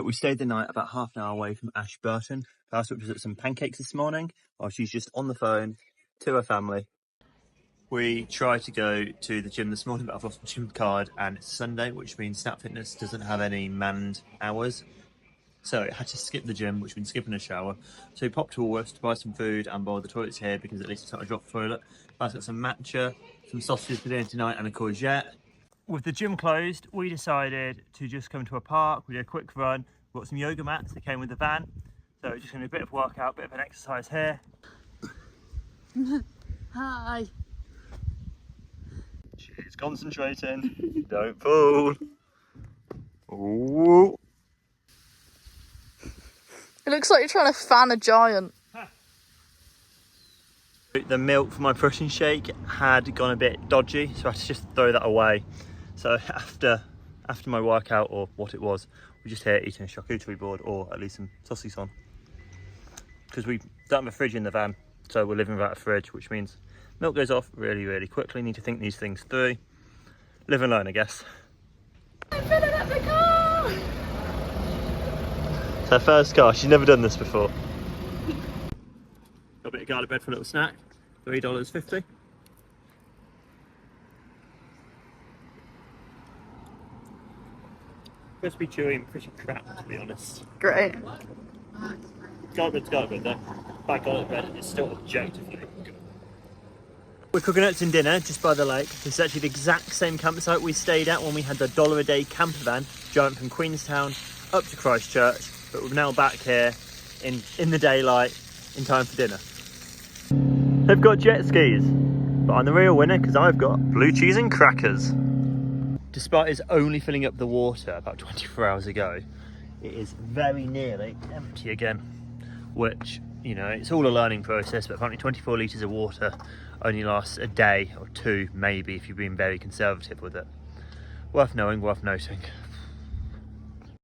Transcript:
But we stayed the night about half an hour away from Ashburton. First, which was at some pancakes this morning, while she's just on the phone to her family. We tried to go to the gym this morning, but I've lost my gym card and it's Sunday, which means Snap Fitness doesn't have any manned hours. So I had to skip the gym, which means skipping a shower. So we popped to Woolworths to buy some food and borrow the toilets here because at least it's not a drop toilet. I've got some matcha, some sausages for dinner tonight and a courgette. With the gym closed, we decided to just come to a park. We did a quick run. We got some yoga mats that came with the van. So it's just going to be a bit of workout, a bit of an exercise here. Hi. She's concentrating. Don't fall. Ooh. It looks like you're trying to fan a giant. The milk for my protein shake had gone a bit dodgy, so I had to just throw that away. So after my workout, or what it was, we're just here eating a charcuterie board, or at least some sausages on. Because we don't have a fridge in the van, so we're living without a fridge, which means milk goes off really, really quickly. Need to think these things through. Live and learn, I guess. I'm filling up the car! It's her first car, she's never done this before. Got a bit of garlic bread for a little snack, $3.50. Crispy, chewy, and pretty crap, to be honest. Great. Garlic bread though. Bad garlic bread is still objectively good. We're cooking up some dinner just by the lake. This is actually the exact same campsite we stayed at when we had the $1 a day campervan driving from Queenstown up to Christchurch. But we're now back here in the daylight in time for dinner. They've got jet skis, but I'm the real winner because I've got blue cheese and crackers. Despite us only filling up the water about 24 hours ago, it is very nearly empty again, which, you know, it's all a learning process, but apparently 24 litres of water only lasts a day or two, maybe, if you're being very conservative with it. Worth knowing, worth noting.